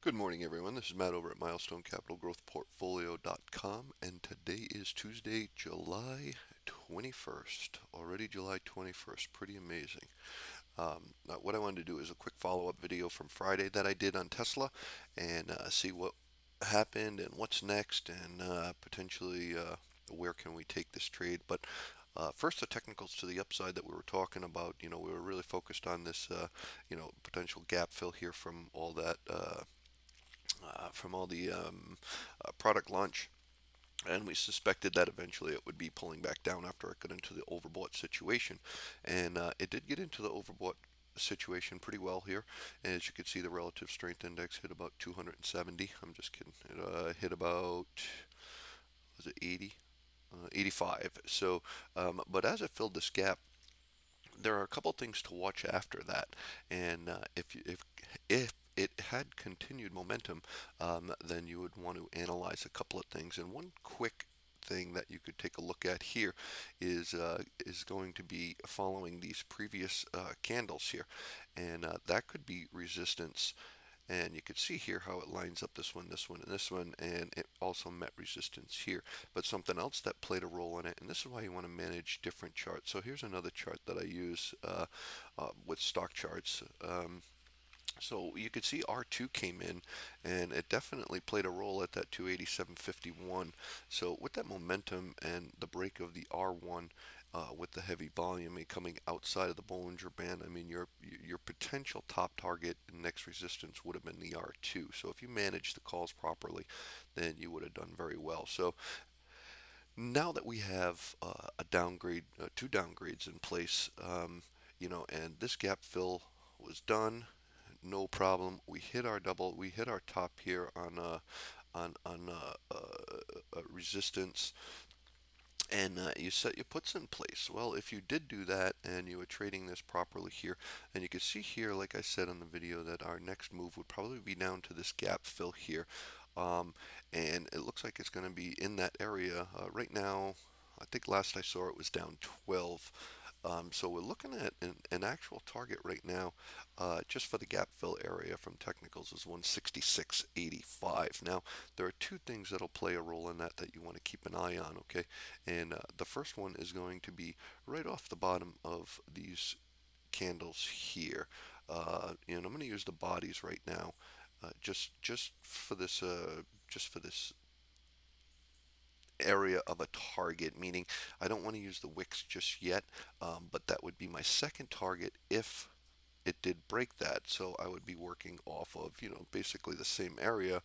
Good morning, everyone. This is Matt over at MilestoneCapitalGrowthPortfolio.com, and today is Tuesday, July 21st. Already July 21st. Pretty amazing. What I wanted to do is a quick follow-up video from Friday that I did on Tesla and see what happened and what's next and potentially where can we take this trade. But first, the technicals to the upside that we were talking about. We were really focused on this, potential gap fill here from all the product launch, and we suspected that eventually it would be pulling back down after it got into the overbought situation, and it did get into the overbought situation pretty well here. As you can see, the relative strength index hit about 270. I'm just kidding. It hit about, was it 80? 85. But as it filled this gap, there are a couple things to watch after that, and if it had continued momentum, then you would want to analyze a couple of things. And one quick thing that you could take a look at here is going to be following these previous candles here, and that could be resistance. And you can see here how it lines up this one, and this one, and it also met resistance here. But something else that played a role in it, and this is why you want to manage different charts. So here's another chart that I use with stock charts. So you could see R2 came in, and it definitely played a role at that 287.51. So with that momentum and the break of the R1, with the heavy volume and coming outside of the Bollinger Band, I mean your potential top target and next resistance would have been the R2. So if you manage the calls properly, then you would have done very well. So now that we have a downgrade, two downgrades in place, and this gap fill was done, no problem. We hit our double. We hit our top here on resistance, and you set your puts in place. Well, if you did do that and you were trading this properly here, and you can see here, like I said in the video, that our next move would probably be down to this gap fill here, um, and it looks like it's going to be in that area right now. I think last I saw it was down 12. So we're looking at an actual target right now, just for the gap fill area from technicals, is 166.85. Now, there are two things that'll play a role in that you want to keep an eye on, okay? And the first one is going to be right off the bottom of these candles here. And I'm going to use the bodies right now, just for this area of a target, meaning I don't want to use the wicks just yet, but that would be my second target if it did break that. So I would be working off of, basically the same area,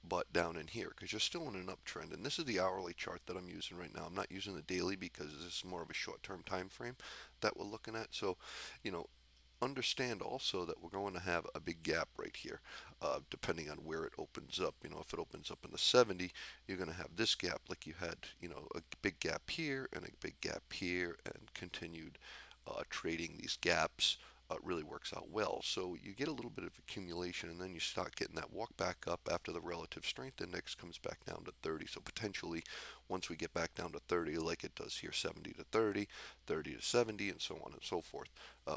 but down in here, because you're still in an uptrend. And this is the hourly chart that I'm using right now. I'm not using the daily because this is more of a short-term time frame that we're looking at. So, you know, understand also that we're going to have a big gap right here, depending on where it opens up. If it opens up in the 70, you're going to have this gap like you had, a big gap here and a big gap here, and continued trading these gaps really works out well. So you get a little bit of accumulation, and then you start getting that walk back up after the relative strength index comes back down to 30. So potentially, once we get back down to 30, like it does here, 70 to 30, 30 to 70, and so on and so forth,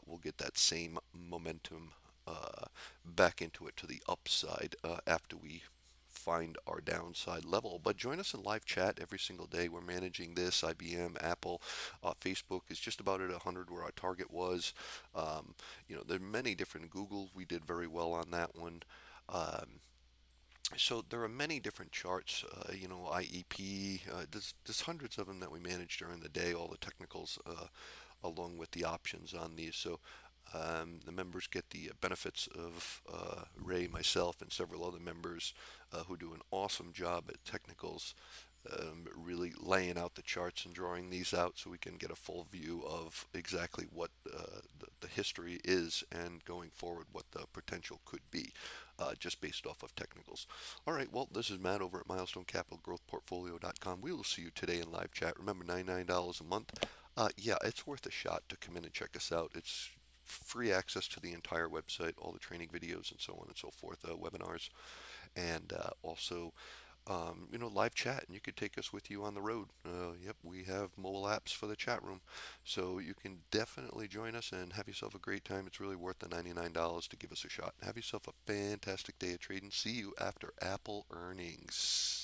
we'll get that same momentum back into it to the upside after we find our downside level. But join us in live chat every single day. We're managing this. IBM, Apple, Facebook is just about at 100 where our target was. There are many different. Google, we did very well on that one. Um, so there are many different charts, IEP, there's hundreds of them that we manage during the day, all the technicals along with the options on these. So the members get the benefits of Ray, myself, and several other members who do an awesome job at technicals, really laying out the charts and drawing these out so we can get a full view of exactly what the history is and going forward what the potential could be, just based off of technicals. All right, well, this is Matt over at MilestoneCapitalGrowthPortfolio.com. We will see you today in live chat. Remember, $99 a month. Yeah, it's worth a shot to come in and check us out. It's free access to the entire website, all the training videos and so on and so forth, webinars, and also live chat, and you could take us with you on the road. Yep, we have mobile apps for the chat room, so you can definitely join us and have yourself a great time. It's really worth the $99 to give us a shot. Have yourself a fantastic day of trading. See you after Apple earnings.